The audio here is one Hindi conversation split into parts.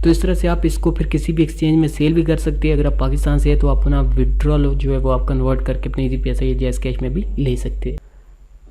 तो इस तरह से आप इसको फिर किसी भी एक्सचेंज में सेल भी कर सकते हैं। अगर आप पाकिस्तान से है तो आप अपना विड्रॉल जो है वो आप कन्वर्ट करके अपने ईजी पैसा या जैज़ कैश में भी ले सकते हैं।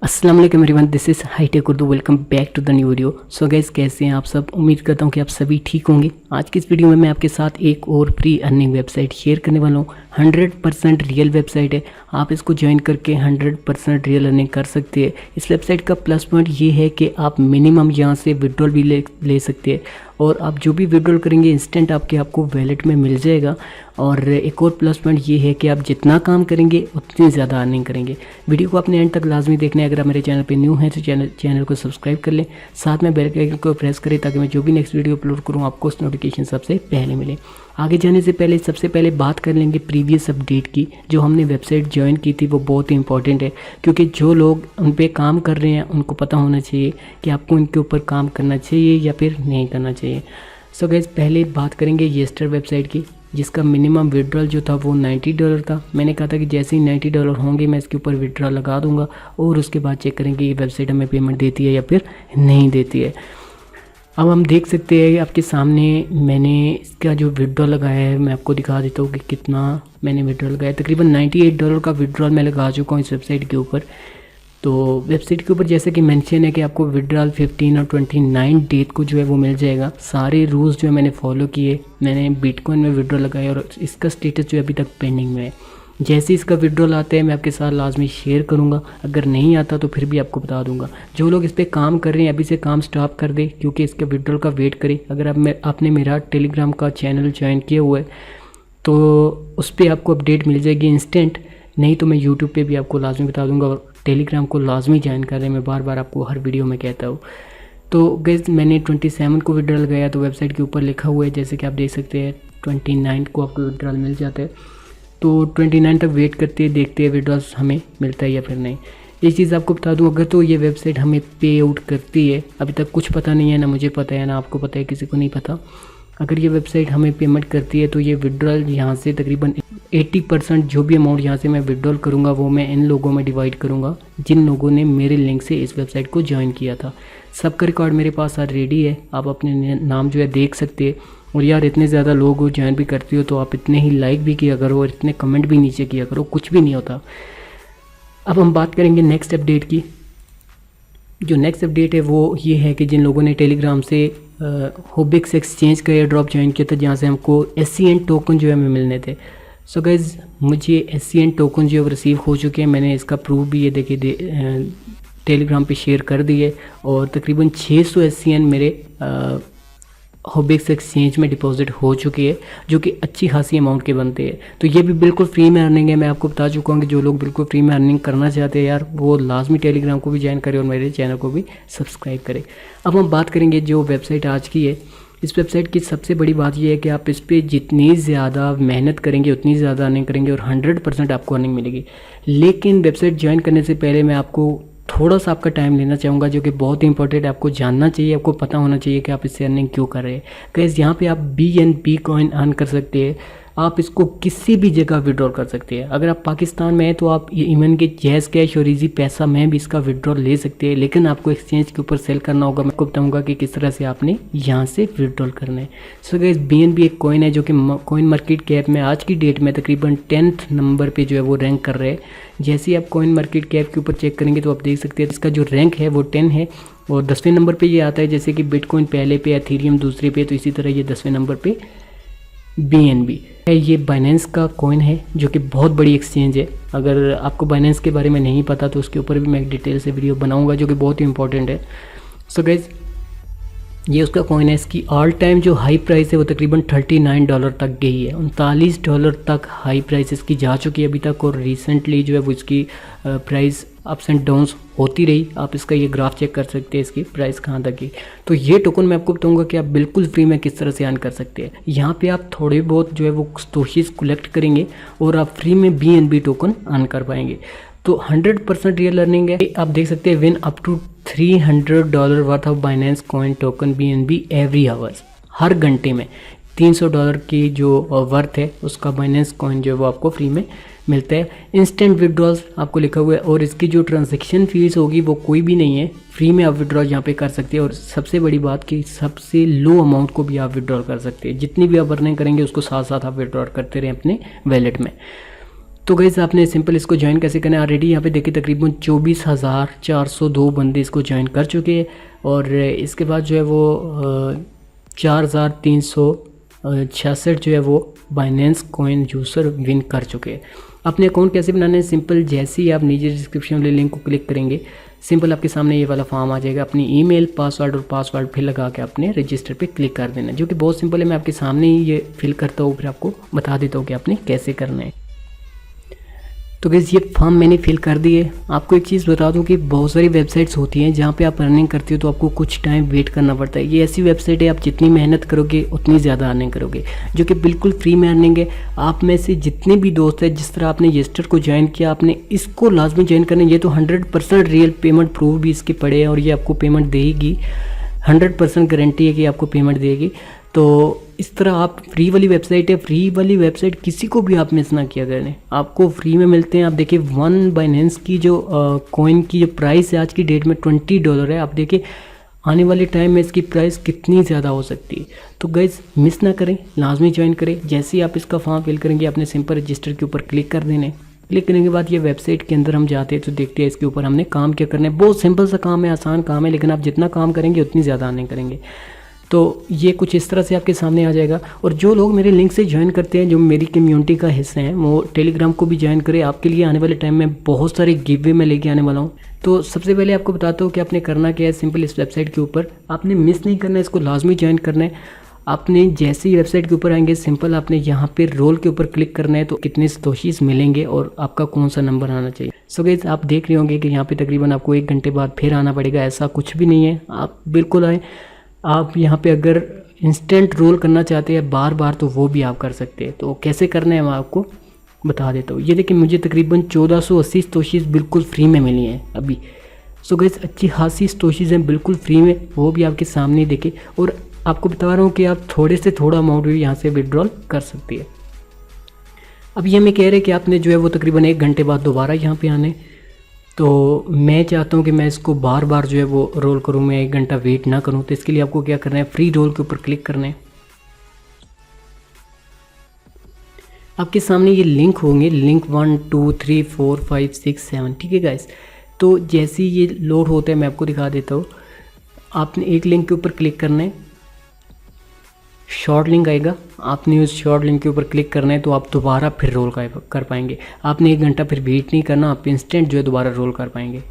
अस्सलाम वालेकुम everyone, this is HiTech Urdu. Welcome back to the new video. So guys, कैसे हैं आप सब? उम्मीद करता हूं कि आप सभी ठीक होंगे। आज की इस वीडियो में मैं आपके साथ एक और फ्री अर्निंग वेबसाइट शेयर करने वाला हूं। 100% रियल वेबसाइट है। आप इसको ज्वाइन करके 100% रियल अर्निंग कर सकते हैं। इस वेबसाइट का प्लस पॉइंट ये है कि आप मिनिमम यहाँ से विड्रॉल भी ले सकते हैं और आप जो भी विड्रॉल करेंगे इंस्टेंट आपको वैलेट में मिल जाएगा। और एक और प्लस पॉइंट ये है कि आप जितना काम करेंगे उतनी ज़्यादा अर्निंग करेंगे। वीडियो को अपने एंड तक लाजमी देखना है। अगर आप मेरे चैनल पे न्यू हैं तो चैनल को सब्सक्राइब कर लें, साथ में बेल आइकन को प्रेस करें ताकि मैं जो भी नेक्स्ट वीडियो अपलोड करूँ आपको उस नोटिफिकेशन सबसे पहले मिले। आगे जाने से पहले सबसे पहले बात कर लेंगे प्रीवियस अपडेट की। जो हमने वेबसाइट ज्वाइन की थी वो बहुत ही इंपॉर्टेंट है, क्योंकि जो लोग उन पर काम कर रहे हैं उनको पता होना चाहिए कि आपको इनके ऊपर काम करना चाहिए या फिर नहीं करना चाहिए। सो गाइस, पहले बात करेंगे येस्टर वेबसाइट की, जिसका मिनिमम विड्रॉल जो था वो $90 था। मैंने कहा था कि जैसे ही $90 होंगे मैं इसके ऊपर विड्रॉल लगा दूंगा और उसके बाद चेक करेंगे ये वेबसाइट हमें पेमेंट देती है या फिर नहीं देती है। अब हम देख सकते हैं आपके सामने मैंने इसका जो विड्रॉल लगाया है मैं आपको दिखा देता हूँ कि कितना मैंने विड्रॉल लगाया। तकरीबन $98 का विड्रॉल मैं लगा चुका हूँ इस वेबसाइट के ऊपर। तो वेबसाइट के ऊपर जैसे कि मेंशन है कि आपको विड्रॉल 15 और 29 डेट को जो है वो मिल जाएगा। सारे रूल्स जो है मैंने फॉलो किए। मैंने बिटकॉइन में विड्रॉल लगाया और इसका स्टेटस जो है अभी तक पेंडिंग में है। जैसे इसका विड्रॉल आता है मैं आपके साथ लाजमी शेयर करूंगा। अगर नहीं आता तो फिर भी आपको बता दूंगा। जो लोग इस पर काम कर रहे हैं अभी से काम स्टॉप कर दें, क्योंकि इसके विड्रॉल का वेट करें। अगर आपने मेरा टेलीग्राम का चैनल ज्वाइन किया हुआ है तो उस पर आपको अपडेट मिल जाएगी इंस्टेंट। नहीं तो मैं यूट्यूब पे भी आपको लाजमी बता दूंगा। और टेलीग्राम को लाजमी ज्वाइन कर रहे हैं, मैं बार बार आपको हर वीडियो में कहता हूँ। तो गाइस, मैंने 27 को विड्रॉल लगाया तो वेबसाइट के ऊपर लिखा हुआ है जैसे कि आप देख सकते हैं 29 को आपको विड्रॉल मिल जाता है। तो 29 तक वेट करते हैं, देखते हैं विड्रॉल्स हमें मिलता है या फिर नहीं। एक चीज़ आपको बता दूं, अगर तो ये वेबसाइट हमें पे आउट करती है, अभी तक कुछ पता नहीं है, ना मुझे पता है ना आपको पता है, किसी को नहीं पता। अगर ये वेबसाइट हमें पेमेंट करती है तो ये विड्रॉल यहाँ से तकरीबन 80% जो भी अमाउंट यहाँ से मैं विड्रॉल करूँगा वो मैं इन लोगों में डिवाइड करूँगा जिन लोगों ने मेरे लिंक से इस वेबसाइट को ज्वाइन किया था। सबका रिकॉर्ड मेरे पास रेडी है, आप अपने नाम जो है देख सकते हैं। और यार, इतने ज़्यादा लोग ज्वाइन भी करते हो तो आप इतने ही लाइक भी किया करो और इतने कमेंट भी नीचे किया करो, कुछ भी नहीं होता। अब हम बात करेंगे नेक्स्ट अपडेट की। जो नेक्स्ट अपडेट है वो ये है कि जिन लोगों ने टेलीग्राम से होबिक्स एक्सचेंज का एयर ड्रॉप ज्वाइन किया था जहाँ से हमको SCN टोकन जो है हमें मिलने थे। सो गाइज, मुझे SCN टोकन जो है रिसीव हो चुके हैं। मैंने इसका प्रूफ भी ये देखिए टेलीग्राम पे शेयर कर दिए और तकरीबन 600 SCN मेरे होबिक्स एक्सचेंज में डिपॉजिट हो चुकी है, जो कि अच्छी खासी अमाउंट के बनते हैं। तो ये भी बिल्कुल फ्री में अर्निंग है। मैं आपको बता चुका हूँ कि जो लोग बिल्कुल फ्री में अर्निंग करना चाहते हैं यार, वो लाजमी टेलीग्राम को भी ज्वाइन करें और मेरे चैनल को भी सब्सक्राइब करें। अब हम बात करेंगे जो वेबसाइट आज की है। इस वेबसाइट की सबसे बड़ी बात यह है कि आप इस पर जितनी ज़्यादा मेहनत करेंगे उतनी ज़्यादा अर्निंग करेंगे और 100% आपको अर्निंग मिलेगी। लेकिन वेबसाइट ज्वाइन करने से पहले मैं आपको थोड़ा सा आपका टाइम लेना चाहूँगा, जो कि बहुत ही इंपॉर्टेंट है। आपको जानना चाहिए, आपको पता होना चाहिए कि आप इससे अर्निंग क्यों कर रहे हैं। गाइस, यहाँ पे आप BNB कॉइन अर्न कर सकते हैं। आप इसको किसी भी जगह विड्रॉल कर सकते हैं। अगर आप पाकिस्तान में हैं तो आप इवन के जैज़ कैश और ईजी पैसा में भी इसका विड्रॉल ले सकते हैं, लेकिन आपको एक्सचेंज के ऊपर सेल करना होगा। मैं आपको बताऊंगा कि किस तरह से आपने यहाँ से विड्रॉल करना है। सो गाइस, BNB एक कॉइन है जो कि कॉइन मार्केट कैप में आज की डेट में तकरीबन 10th नंबर पर जो है वो रैंक कर रहे हैं। जैसे ही आप कॉइन मार्केट कैप के ऊपर चेक करेंगे तो आप देख सकते हैं इसका जो रैंक है वो 10 है और 10वें नंबर पे ये आता है। जैसे कि बिटकॉइन पहले पे, एथेरियम दूसरे पे, तो इसी तरह ये 10वें नंबर पे BNB है। ये बाइनेंस का कॉइन है जो कि बहुत बड़ी एक्सचेंज है। अगर आपको बाइनेंस के बारे में नहीं पता तो उसके ऊपर भी मैं एक डिटेल से वीडियो बनाऊंगा जो कि बहुत ही इंपॉर्टेंट है। सो गाइज, ये उसका कॉइन है। इसकी ऑल टाइम जो हाई प्राइस है वो तकरीबन $39 तक गई है। $39 तक हाई प्राइस इसकी जा चुकी है अभी तक। और रिसेंटली जो है वो इसकी प्राइस अप्स एंड डाउन्स होती रही। आप इसका ये ग्राफ चेक कर सकते हैं, इसकी प्राइस कहाँ तक गई। तो ये टोकन मैं आपको बताऊंगा कि आप बिल्कुल फ्री में किस तरह से अर्न कर सकते हैं। यहाँ पे आप थोड़े बहुत जो है वो स्टोशीज कलेक्ट करेंगे और आप फ्री में BNB टोकन अर्न कर पाएंगे। तो 100% रियल अर्निंग है। आप देख सकते हैं win up to $300 worth of Binance coin token BNB every hours. हर घंटे में $300 की जो वर्थ है उसका बाइनेंस कॉइन जो है वो आपको फ्री में मिलता है। इंस्टेंट विड्रॉल्स आपको लिखा हुआ है और इसकी जो ट्रांजैक्शन फीस होगी वो कोई भी नहीं है, फ्री में आप विड्रॉल यहाँ पे कर सकते हैं। और सबसे बड़ी बात कि सबसे लो अमाउंट को भी आप विड्रॉल कर सकते हैं, जितनी भी आप अर्निंग करेंगे उसको साथ साथ आप विड्रॉल करते रहें अपने वैलेट में। तो गाइस आपने सिंपल इसको ज्वाइन कैसे करना है, ऑलरेडी यहाँ पे देखिए तकरीबन 24,402 बंदे इसको ज्वाइन कर चुके हैं। और इसके बाद जो है वो 4,366 जो है वो बाइनेंस कॉइन यूज़र विन कर चुके हैं। अपने अकाउंट कैसे बनाना है, सिंपल जैसे ही आप नीचे डिस्क्रिप्शन वाले लिंक को क्लिक करेंगे, सिंपल आपके सामने ये वाला फॉर्म आ जाएगा। अपनी ईमेल, पासवर्ड और पासवर्ड फिल लगा के आपने रजिस्टर पे क्लिक कर देना, जो कि बहुत सिंपल है। मैं आपके सामने ही ये फिल करता हूँ, फिर आपको बता देता हूँ कि आपने कैसे करना है। तो गाइस ये फॉर्म मैंने फिल कर दिए। आपको एक चीज़ बता दूं कि बहुत सारी वेबसाइट्स होती हैं जहाँ पे आप अर्निंग करते हो तो आपको कुछ टाइम वेट करना पड़ता है। ये ऐसी वेबसाइट है आप जितनी मेहनत करोगे उतनी ज़्यादा अर्निंग करोगे, जो कि बिल्कुल फ्री में अर्निंग है। आप में से जितने भी दोस्त हैं, जिस तरह आपने यस्टर को ज्वाइन किया, आपने इसको लाजमी ज्वाइन करना है। ये तो 100% रियल पेमेंट प्रूफ भी इसके पड़े हैं और ये आपको पेमेंट देगी, 100% गारंटी है कि आपको पेमेंट देगी। तो इस तरह आप फ्री वाली वेबसाइट है, फ्री वाली वेबसाइट किसी को भी आप मिस ना किया करें, आपको फ्री में मिलते हैं। आप देखिए 1 बाइनेंस की जो कॉइन की जो प्राइस है आज की डेट में $20 है। आप देखिए आने वाले टाइम में इसकी प्राइस कितनी ज़्यादा हो सकती है। तो गाइस मिस ना करें, लाजमी ज्वाइन करें। जैसे ही आप इसका फॉर्म फिल करेंगे आपने सिंपल रजिस्टर के ऊपर क्लिक कर देने। क्लिक करने के बाद ये वेबसाइट के अंदर हम जाते हैं तो देखते हैं इसके ऊपर हमने काम क्या करना है। बहुत सिंपल सा काम है, आसान काम है, लेकिन आप जितना काम करेंगे उतनी ज़्यादा अर्निंग करेंगे। तो ये कुछ इस तरह से आपके सामने आ जाएगा। और जो लोग मेरे लिंक से ज्वाइन करते हैं, जो मेरी कम्युनिटी का हिस्सा हैं, वो टेलीग्राम को भी ज्वाइन करें। आपके लिए आने वाले टाइम में बहुत सारे गिव वे मैं लेके आने वाला हूँ। तो सबसे पहले आपको बताता हूँ कि आपने करना क्या है। सिंपल इस वेबसाइट के ऊपर आपने मिस नहीं करना है, इसको लाजमी ज्वाइन करना है। आपने जैसे ही वेबसाइट के ऊपर आएंगे सिंपल आपने यहाँ पे रोल के ऊपर क्लिक करना है, तो कितने सतोशीज़ मिलेंगे और आपका कौन सा नंबर आना चाहिए। सो गाइस आप देख रहे होंगे कि यहाँ पे तकरीबन आपको 1 घंटे बाद फिर आना पड़ेगा। ऐसा कुछ भी नहीं है, आप बिल्कुल आए। आप यहाँ पे अगर इंस्टेंट रोल करना चाहते हैं बार बार तो वो भी आप कर सकते हैं। तो कैसे करना है मैं आपको बता देता हूँ। ये देखिए मुझे तकरीबन 1480 सतोशीज़ बिल्कुल फ्री में मिली हैं अभी। सो गाइस अच्छी खासी सतोशीज़ हैं बिल्कुल फ्री में, वो भी आपके सामने देखे। और आपको बता रहा हूँ कि आप थोड़े से थोड़ा अमाउंट भी यहाँ से विड्रॉल कर सकती है। अब ये हमें कह रहे हैं कि आपने जो है वो तकरीबन 1 घंटे बाद दोबारा यहाँ पे आने। तो मैं चाहता हूँ कि मैं इसको बार बार जो है वो रोल करूँ, मैं 1 घंटा वेट ना करूँ। तो इसके लिए आपको क्या करना है, फ्री रोल के ऊपर क्लिक करना है। आपके सामने ये लिंक होंगे, लिंक 1 2 3 4 5 6 7, ठीक है गाइस। तो जैसे ही ये लोड होता है मैं आपको दिखा देता हूँ। आपने एक लिंक के ऊपर क्लिक करना है, शॉर्ट लिंक आएगा, आपने उस शॉर्ट लिंक के ऊपर क्लिक करना है तो आप दोबारा फिर रोल कर पाएंगे। आपने 1 घंटा फिर वेट नहीं करना, आप इंस्टेंट जो है दोबारा रोल कर पाएंगे।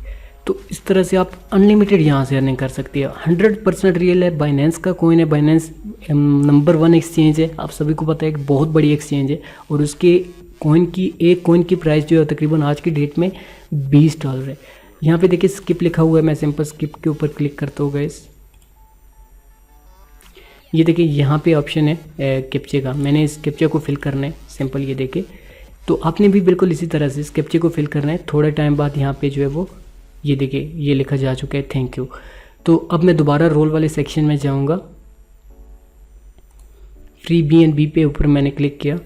तो इस तरह से आप अनलिमिटेड यहाँ से अर्निंग कर सकते हैं। 100% रियल है, बाइनेंस का कॉइन है। बाइनेंस नंबर 1 एक्सचेंज है, आप सभी को पता है, एक बहुत बड़ी एक्सचेंज है। और उसके एक कॉइन की प्राइस जो है तकरीबन आज की डेट में $20 है। यहाँ पे देखिए स्किप लिखा हुआ है, मैं सिंपल स्किप के ऊपर क्लिक करता हूँ गाइस। ये देखिए यहाँ पे ऑप्शन है कैप्चे का, मैंने इस कैप्चे को फिल करना है। सिंपल ये देखिए, तो आपने भी बिल्कुल इसी तरह से इस कैप्चे को फिल करना है। थोड़े टाइम बाद यहाँ पे जो है वो ये देखिए ये लिखा जा चुका है थैंक यू। तो अब मैं दोबारा रोल वाले सेक्शन में जाऊँगा। फ्री BNB पे ऊपर मैंने क्लिक किया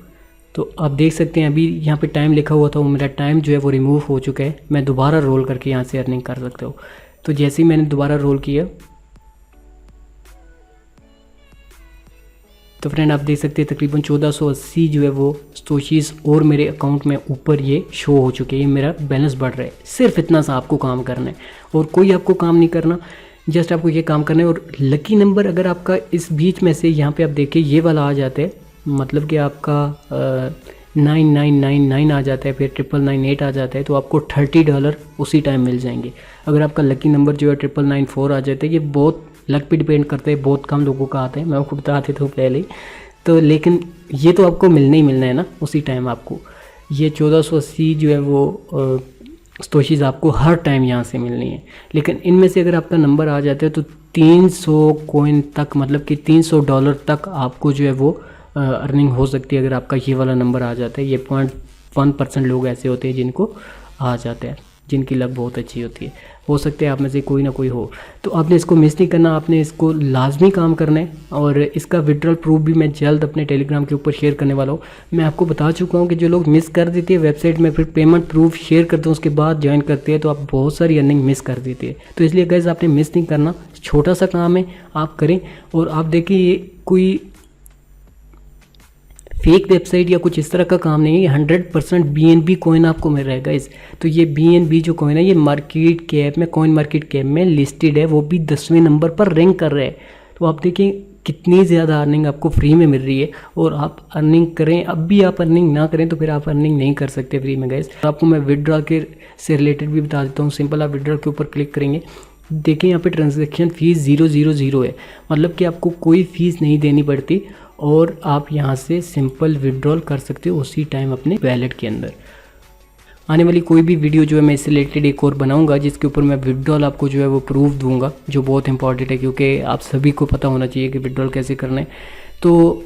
तो आप देख सकते हैं अभी यहाँ पे टाइम लिखा हुआ था, वो मेरा टाइम जो है वो रिमूव हो चुका है। मैं दोबारा रोल करके यहाँ से अर्निंग कर सकता हूँ। तो जैसे ही मैंने दोबारा रोल किया तो फ्रेंड आप देख सकते हैं तकरीबन 1480 जो है वो सतोशीज़ और मेरे अकाउंट में ऊपर ये शो हो चुके हैं। मेरा बैलेंस बढ़ रहा है। सिर्फ इतना सा आपको काम करना है और कोई आपको काम नहीं करना, जस्ट आपको ये काम करना है। और लकी नंबर अगर आपका इस बीच में से यहाँ पे आप देखिए ये वाला आ जाता है, मतलब कि आपका 9999 आ जाता है, फिर 9998 आ जाता है, तो आपको $30 उसी टाइम मिल जाएंगे। अगर आपका लकी नंबर जो है 9994 आ जाता है, ये बहुत लक पे डिपेंड करते हैं, बहुत कम लोगों का आता है, मैं आपको बता देता हूँ पहले ही। तो लेकिन ये तो आपको मिलना ही मिलना है ना उसी टाइम। आपको ये 1480 जो है वो सतोशीज़ आपको हर टाइम यहाँ से मिलनी है। लेकिन इनमें से अगर आपका नंबर आ जाता है तो 300 कॉइन तक, मतलब कि $300 तक आपको जो है वो अर्निंग हो सकती है अगर आपका ये वाला नंबर आ जाता है। ये 0.1% लोग ऐसे होते हैं जिनको आ जाते हैं। जिनकी लक बहुत अच्छी होती है। हो सकता है आप में से कोई ना कोई हो, तो आपने इसको मिस नहीं करना, आपने इसको लाजमी काम करना है। और इसका विड्रॉल प्रूफ भी मैं जल्द अपने टेलीग्राम के ऊपर शेयर करने वाला हूँ। मैं आपको बता चुका हूँ कि जो लोग मिस कर देते हैं वेबसाइट में, फिर पेमेंट प्रूफ शेयर करते हैं उसके बाद ज्वाइन करते हैं, तो आप बहुत सारी अर्निंग मिस कर देते हैं। तो इसलिए गाइस आपने मिस नहीं करना, छोटा सा काम है, आप करें। और आप देखिए ये कोई फेक वेबसाइट या कुछ इस तरह का काम नहीं है, ये 100% BNB कॉइन आपको मिल रहा है गाइस। तो ये BNB जो कॉइन है ये मार्केट कैप में, कॉइन मार्केट कैप में लिस्टेड है, वो भी 10वें नंबर पर रैंक कर रहा है। तो आप देखिए कितनी ज़्यादा अर्निंग आपको फ्री में मिल रही है, और आप अर्निंग करें। अब भी आप अर्निंग ना करें तो फिर आप अर्निंग नहीं कर सकते फ्री में गाइस। आपको मैं विड्रॉल के से रिलेटेड भी बता देता हूँ। सिंपल आप विड्रॉल के ऊपर क्लिक करेंगे, देखिए यहाँ पे ट्रांजैक्शन फ़ीस 000 है, मतलब कि आपको कोई फ़ीस नहीं देनी पड़ती, और आप यहाँ से सिंपल विड्रॉल कर सकते हो उसी टाइम अपने वैलेट के अंदर। आने वाली कोई भी वीडियो जो है मैं इससे रिलेटेड एक और बनाऊंगा, जिसके ऊपर मैं विड्रॉल आपको जो है वो प्रूफ दूंगा, जो बहुत इंपॉर्टेंट है, क्योंकि आप सभी को पता होना चाहिए कि विड्रॉल कैसे करना है। तो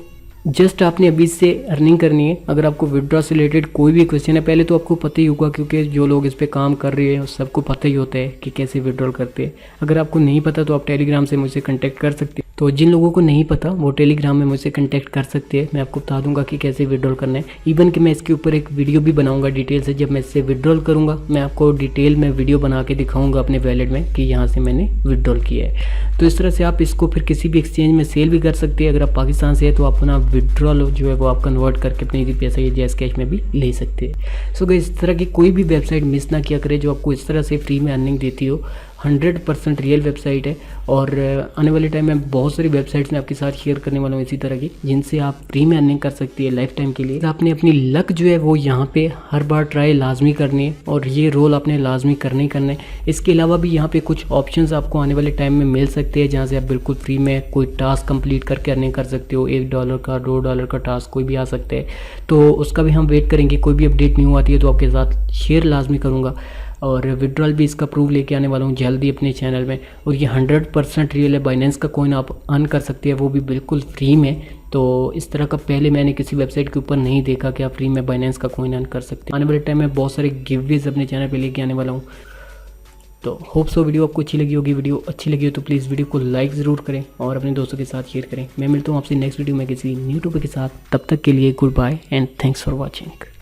जस्ट आपने अभी से अर्निंग करनी है। अगर आपको विड्रॉल से रिलेटेड कोई भी क्वेश्चन है, पहले तो आपको पता ही होगा, क्योंकि जो लोग इस पे काम कर रहे हैं सबको पता ही होता है कि कैसे विड्रॉल करते हैं। अगर आपको नहीं पता तो आप टेलीग्राम से मुझसे कांटेक्ट कर सकते हैं। तो जिन लोगों को नहीं पता वो टेलीग्राम में मुझसे कांटेक्ट कर सकते हैं, मैं आपको बता दूंगा कि कैसे विड्रॉल करना है। इवन कि मैं इसके ऊपर एक वीडियो भी बनाऊंगा डिटेल से, जब मैं इससे विड्रॉल करूंगा मैं आपको डिटेल में वीडियो बना के दिखाऊंगा अपने वैलेट में कि यहाँ से मैंने विड्रॉल किया है। तो इस तरह से आप इसको फिर किसी भी एक्सचेंज में सेल भी कर सकते हैं। अगर आप पाकिस्तान से है तो आप अपना विड्रॉल जो है वो आप कन्वर्ट करके अपने पैसा या जैस कैश में भी ले सकते हैं। सो गाइस इस तरह की कोई भी वेबसाइट मिस ना किया करे जो आपको इस तरह से फ्री में अर्निंग देती हो। 100% रियल वेबसाइट है, और आने वाले टाइम में बहुत सारी वेबसाइट्स में आपके साथ शेयर करने वाला हूँ इसी तरह की, जिनसे आप फ्री में अर्निंग कर सकती है लाइफ टाइम के लिए। आपने अपनी लक जो है वो यहाँ पे हर बार ट्राई लाजमी करनी है, और ये रोल आपने लाजमी करना ही करना है। इसके अलावा भी यहाँ पे कुछ ऑप्शंस आपको आने वाले टाइम में मिल सकते हैं, जहाँ से आप बिल्कुल फ्री में कोई टास्क कंप्लीट करके अर्निंग कर सकते हो। $1 का, $2 का टास्क कोई भी आ सकता है, तो उसका भी हम वेट करेंगे। कोई भी अपडेट न्यू आती है तो आपके साथ शेयर लाजमी करूँगा। और विड्रॉल भी इसका प्रूफ लेके आने वाला हूँ जल्दी अपने चैनल में। और ये 100% रियल है, बाइनेंस का कॉइन आप अर्न कर सकते हैं, वो भी बिल्कुल फ्री में। तो इस तरह का पहले मैंने किसी वेबसाइट के ऊपर नहीं देखा कि आप फ्री में बाइनेंस का कॉइन अर्न कर सकते हैं। आने वाले टाइम में बहुत सारे गिववेज अपने चैनल पर लेके आने वाला हूँ। तो होप सो वीडियो आपको अच्छी लगी होगी। वीडियो अच्छी लगी हो तो प्लीज़ वीडियो को लाइक ज़रूर करें और अपने दोस्तों के साथ शेयर करें। मैं मिलता हूँ आपसे नेक्स्ट वीडियो में किसी न्यू टॉपिक के साथ। तब तक के लिए goodbye and thanks for watching.